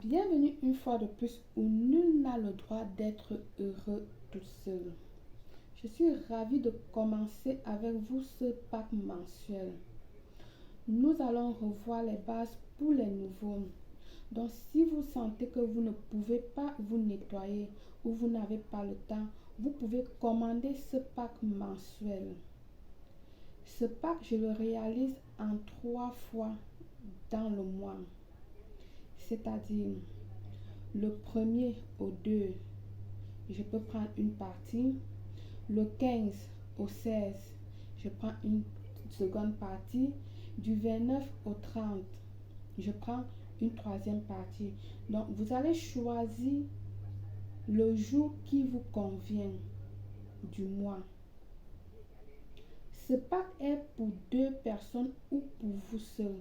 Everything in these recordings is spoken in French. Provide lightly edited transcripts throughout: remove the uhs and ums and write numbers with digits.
Bienvenue une fois de plus où nul n'a le droit d'être heureux tout seul. Je suis ravie de commencer avec vous ce pack mensuel. Nous allons revoir les bases pour les nouveaux. Donc si vous sentez que vous ne pouvez pas vous nettoyer ou vous n'avez pas le temps, vous pouvez commander ce pack mensuel. Ce pack, je le réalise en 3 fois dans le mois. C'est-à-dire le 1er au 2, je peux prendre une partie. Le 15 au 16, je prends une seconde partie. Du 29 au 30, je prends une troisième partie. Donc, vous allez choisir le jour qui vous convient du mois. Ce pack est pour 2 personnes ou pour vous seul.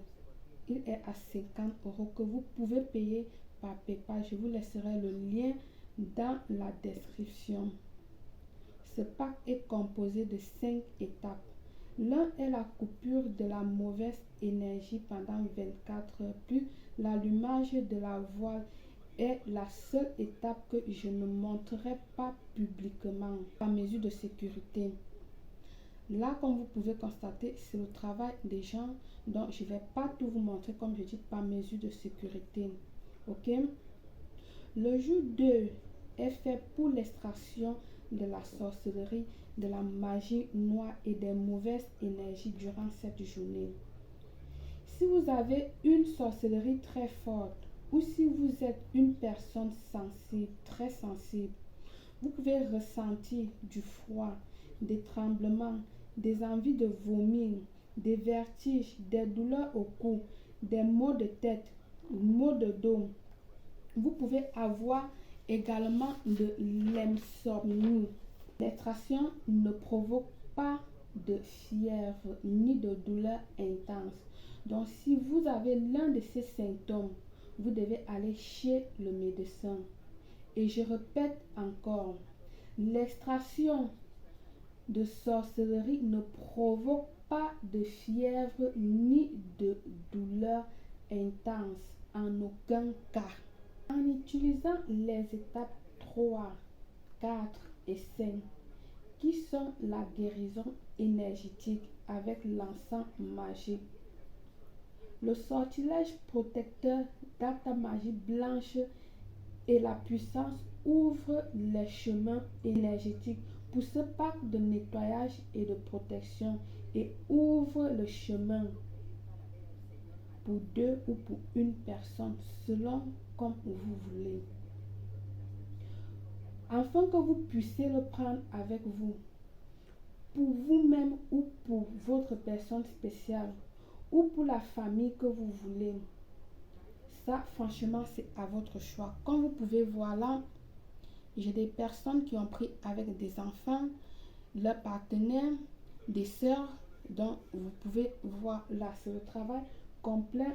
Il est à 50 € que vous pouvez payer par PayPal. Je vous laisserai le lien dans la description. Ce pack est composé de 5 étapes. L'un est la coupure de la mauvaise énergie pendant 24 heures, puis l'allumage de la voile est la seule étape que je ne montrerai pas publiquement par mesure de sécurité. Là, comme vous pouvez constater, c'est le travail des gens, donc je ne vais pas tout vous montrer comme je dis par mesure de sécurité. Ok? Le jour 2 est fait pour l'extraction de la sorcellerie, de la magie noire et des mauvaises énergies durant cette journée. Si vous avez une sorcellerie très forte ou si vous êtes une personne sensible, très sensible, vous pouvez ressentir du froid, des tremblements, des envies de vomir, des vertiges, des douleurs au cou, des maux de tête, maux de dos. Vous pouvez avoir également de l'insomnie. L'extraction ne provoque pas de fièvre ni de douleur intense. Donc, si vous avez l'un de ces symptômes, vous devez aller chez le médecin. Et je répète encore, l'extraction de sorcellerie ne provoque pas de fièvre ni de douleur intense en aucun cas. En utilisant les étapes 3, 4 et 5, qui sont la guérison énergétique avec l'encens magique, le sortilège protecteur d'Arta Magie Blanche et la puissance ouvrent les chemins énergétiques pour ce pack de nettoyage et de protection et ouvre le chemin pour 2 ou pour une personne selon comme vous voulez. Afin que vous puissiez le prendre avec vous, pour vous-même ou pour votre personne spéciale ou pour la famille que vous voulez. Ça, franchement, c'est à votre choix. Comme vous pouvez voir là, j'ai des personnes qui ont pris avec des enfants, leurs partenaires, des sœurs. Donc, vous pouvez voir là, c'est le travail complet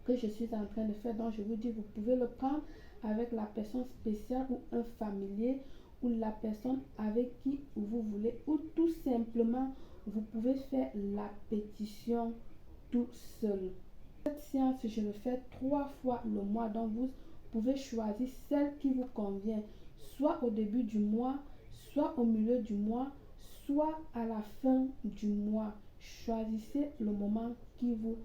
que je suis en train de faire. Donc, je vous dis, vous pouvez le prendre avec la personne spéciale ou un familier ou la personne avec qui vous voulez, ou tout simplement, vous pouvez faire la pétition tout seul. Cette séance, je le fais 3 fois le mois, donc vous pouvez choisir celle qui vous convient, soit au début du mois, soit au milieu du mois, soit à la fin du mois. Choisissez le moment qui vous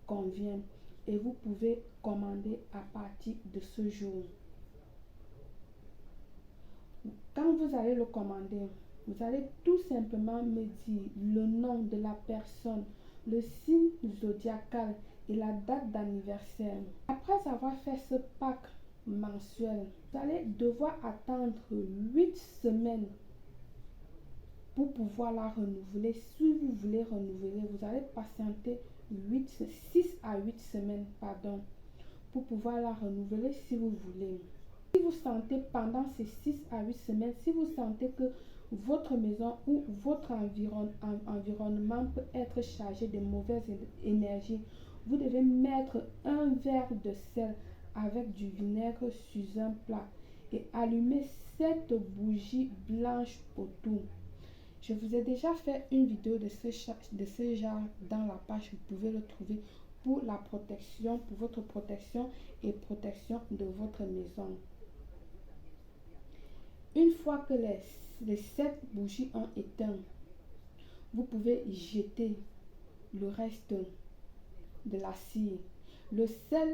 convient et vous pouvez commander à partir de ce jour. Quand vous allez le commander, vous allez tout simplement me dire le nom de la personne, le signe zodiacal et la date d'anniversaire. Après avoir fait ce pack mensuel, vous allez devoir attendre 8 semaines pour pouvoir la renouveler. Si vous voulez renouveler, vous allez patienter 6 à 8 semaines, pour pouvoir la renouveler si vous voulez. Si vous sentez pendant ces 6 à 8 semaines, si vous sentez que votre maison ou votre environnement peut être chargé de mauvaises énergies, vous devez mettre un verre de sel avec du vinaigre sur un plat et allumer cette bougie blanche autour. Je vous ai déjà fait une vidéo de ce genre dans la page, vous pouvez le trouver pour la protection, pour votre protection et protection de votre maison. Une fois que les 7 bougies ont éteint, vous pouvez jeter le reste de la cire. Le sel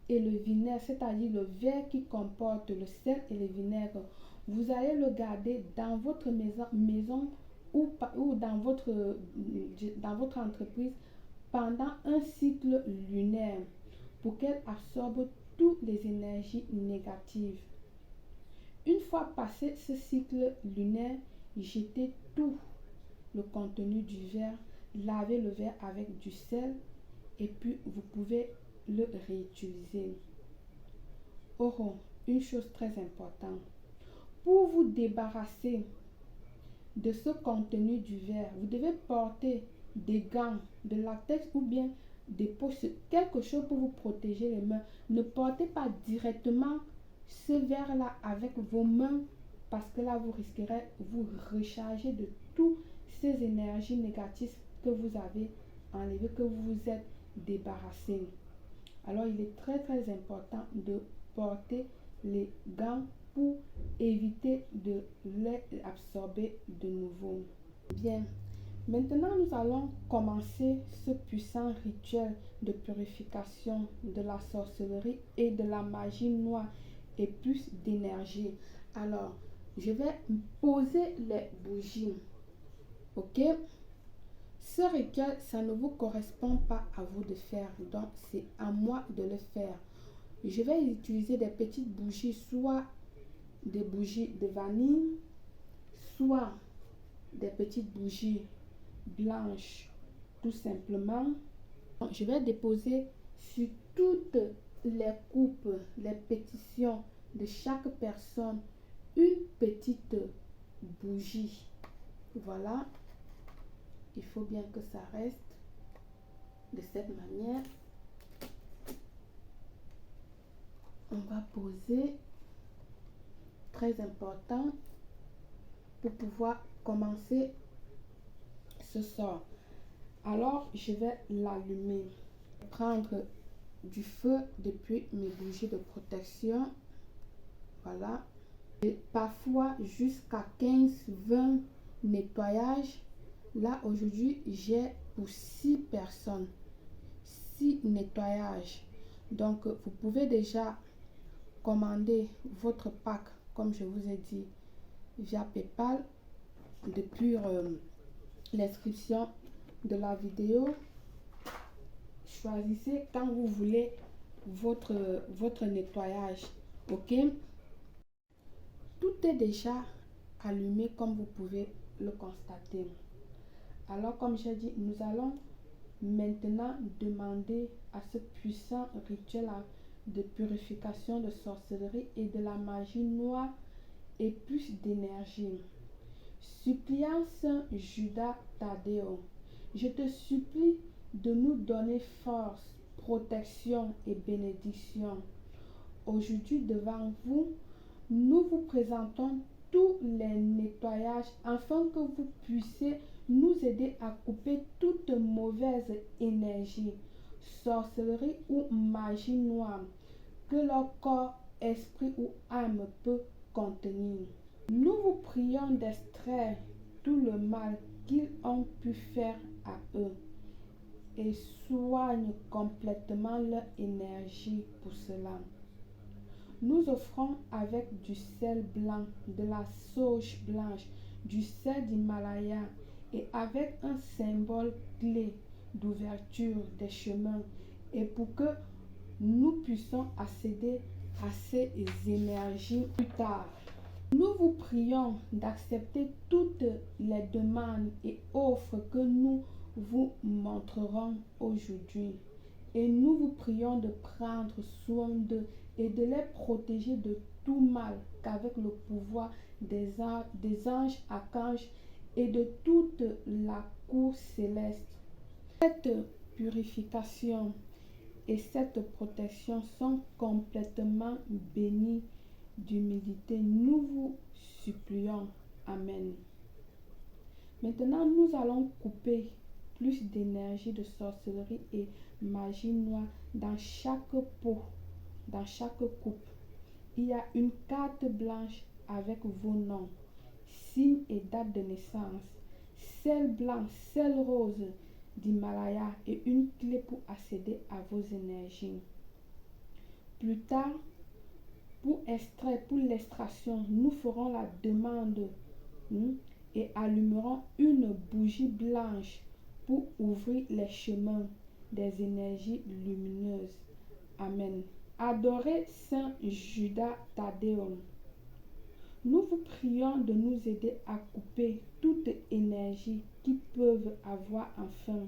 et le vinaigre, c'est-à-dire le verre qui comporte le sel et le vinaigre, vous allez le garder dans votre maison ou dans votre entreprise pendant un cycle lunaire pour qu'elle absorbe toutes les énergies négatives. Une fois passé ce cycle lunaire, jetez tout le contenu du verre, lavez le verre avec du sel et puis vous pouvez le réutiliser. Or, une chose très importante, pour vous débarrasser de ce contenu du verre, vous devez porter des gants de latex ou bien des poches, quelque chose pour vous protéger les mains. Ne portez pas directement ce verre-là avec vos mains parce que là, vous risquerez vous recharger de toutes ces énergies négatives que vous avez enlevées, que vous vous êtes débarrassé. Alors, il est très très important de porter les gants pour éviter de les absorber de nouveau. Bien, maintenant nous allons commencer ce puissant rituel de purification de la sorcellerie et de la magie noire et plus d'énergie. Alors, je vais poser les bougies. Ok? Ce rituel, ça ne vous correspond pas à vous de faire, donc c'est à moi de le faire. Je vais utiliser des petites bougies, soit des bougies de vanille, soit des petites bougies blanches, tout simplement. Je vais déposer sur toutes les coupes, les pétitions de chaque personne une petite bougie. Voilà. Il faut bien que ça reste de cette manière. On va poser, très important, pour pouvoir commencer ce sort. Alors, je vais l'allumer. Prendre du feu depuis mes bougies de protection. Voilà. Et parfois jusqu'à 15-20 nettoyages. Là, aujourd'hui, j'ai pour 6 personnes. 6 nettoyages. Donc, vous pouvez déjà commander votre pack, comme je vous ai dit, via PayPal, depuis l'inscription de la vidéo. Choisissez quand vous voulez votre nettoyage. Ok? Tout est déjà allumé comme vous pouvez le constater. Alors, comme j'ai dit, nous allons maintenant demander à ce puissant rituel de purification de sorcellerie et de la magie noire et plus d'énergie. Suppliant Saint Judas Thaddéo, je te supplie de nous donner force, protection et bénédiction. Aujourd'hui, devant vous, nous vous présentons tous les nettoyages afin que vous puissiez nous aider à couper toute mauvaise énergie, sorcellerie ou magie noire que leur corps, esprit ou âme peut contenir. Nous vous prions d'extraire tout le mal qu'ils ont pu faire à eux et soigne complètement leur énergie pour cela. Nous offrons avec du sel blanc, de la sauge blanche, du sel d'Himalaya et avec un symbole clé d'ouverture des chemins et pour que nous puissions accéder à ces énergies plus tard. Nous vous prions d'accepter toutes les demandes et offres que nous vous montrerons aujourd'hui. Et nous vous prions de prendre soin d'eux et de les protéger de tout mal qu'avec le pouvoir des anges archanges et de toute la cour céleste. Cette purification et cette protection sont complètement bénies d'humilité. Nous vous supplions. Amen. Maintenant, nous allons couper plus d'énergie de sorcellerie et magie noire dans chaque pot, dans chaque coupe. Il y a une carte blanche avec vos noms, signes et dates de naissance, sel blanc, sel rose d'Himalaya et une clé pour accéder à vos énergies. Plus tard, pour l'extraction, nous ferons la demande et allumerons une bougie blanche pour ouvrir les chemins des énergies lumineuses. Amen. Adorez Saint Judas Thaddéum. Nous vous prions de nous aider à couper toute énergie qui peut avoir afin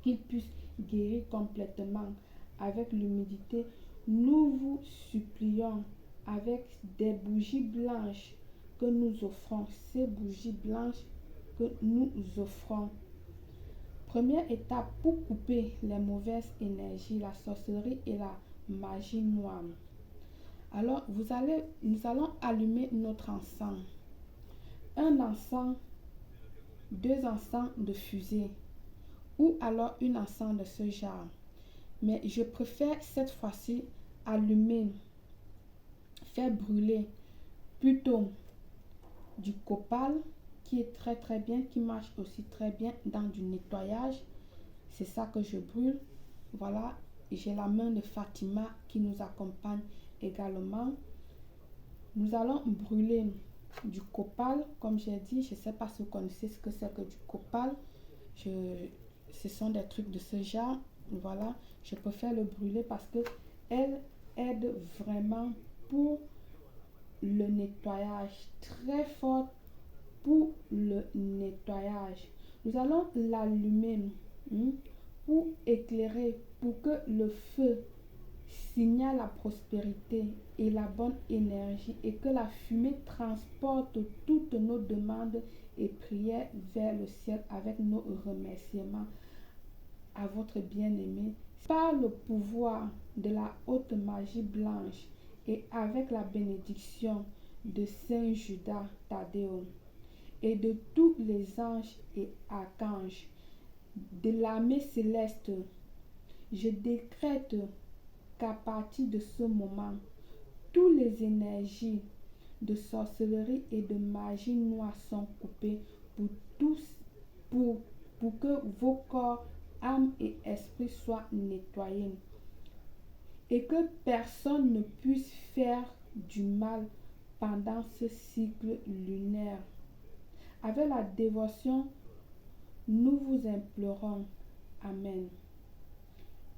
qu'il puisse guérir complètement avec l'humidité. Nous vous supplions avec des bougies blanches que nous offrons, ces bougies blanches que nous offrons. Première étape pour couper les mauvaises énergies, la sorcellerie et la magie noire. Alors, nous allons allumer notre encens. Un encens, deux encens de fusée ou alors une encens de ce genre. Mais je préfère cette fois-ci allumer, faire brûler plutôt du copal qui est très bien, qui marche aussi très bien dans du nettoyage. C'est ça que je brûle. Voilà, j'ai la main de Fatima qui nous accompagne également. Nous allons brûler du copal, comme j'ai dit. Je ne sais pas si vous connaissez ce que c'est que du copal. Ce sont des trucs de ce genre. Voilà, je préfère le brûler parce que elle aide vraiment pour le nettoyage, très fort pour le nettoyage. Nous allons l'allumer pour éclairer, pour que le feu signale la prospérité et la bonne énergie et que la fumée transporte toutes nos demandes et prières vers le ciel avec nos remerciements à votre bien-aimé par le pouvoir de la haute magie blanche et avec la bénédiction de Saint Judas Thaddéum et de tous les anges et archanges de l'armée céleste. Je décrète qu'à partir de ce moment, toutes les énergies de sorcellerie et de magie noire sont coupées pour tous, pour que vos corps, âme et esprit soient nettoyés et que personne ne puisse faire du mal pendant ce cycle lunaire. Avec la dévotion, nous vous implorons. Amen.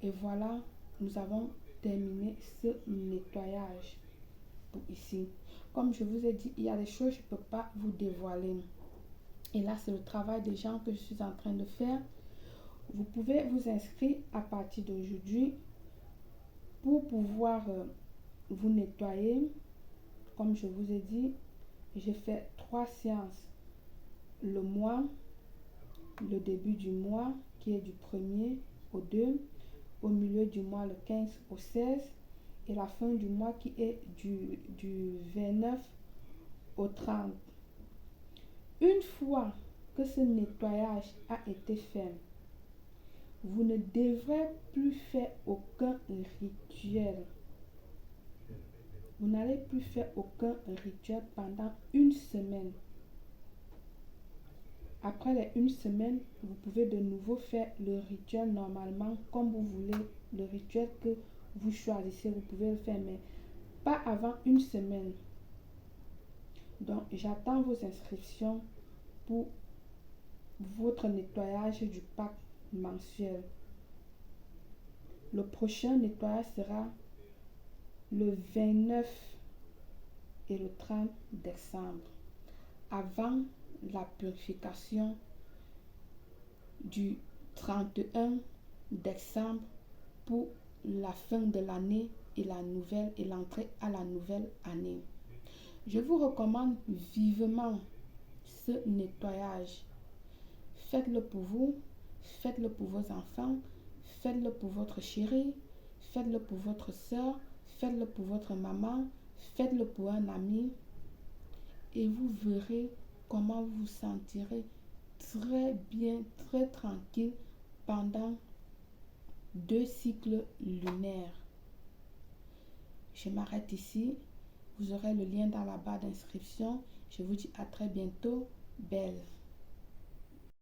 Et voilà, nous avons terminé ce nettoyage pour ici. Comme je vous ai dit, il y a des choses que je ne peux pas vous dévoiler. Et là, c'est le travail des gens que je suis en train de faire. Vous pouvez vous inscrire à partir d'aujourd'hui pour pouvoir vous nettoyer. Comme je vous ai dit, j'ai fait 3 séances le mois, le début du mois qui est du 1er au 2, au milieu du mois le 15 au 16 et la fin du mois qui est du 29 au 30. Une fois que ce nettoyage a été fait, vous ne devrez plus faire aucun rituel. Vous n'allez plus faire aucun rituel pendant une semaine. Après les une semaine, vous pouvez de nouveau faire le rituel normalement, comme vous voulez, le rituel que vous choisissez, vous pouvez le faire, mais pas avant une semaine. Donc, j'attends vos inscriptions pour votre nettoyage du pack mensuel. Le prochain nettoyage sera le 29 et le 30 décembre, avant la purification du 31 décembre pour la fin de l'année et l'entrée à la nouvelle année. Je vous recommande vivement ce nettoyage. Faites-le pour vous, faites-le pour vos enfants, faites-le pour votre chérie, faites-le pour votre soeur, faites-le pour votre maman, faites-le pour un ami et vous verrez comment vous vous sentirez très bien, très tranquille pendant 2 cycles lunaires. Je m'arrête ici. Vous aurez le lien dans la barre d'inscription. Je vous dis à très bientôt. Belle.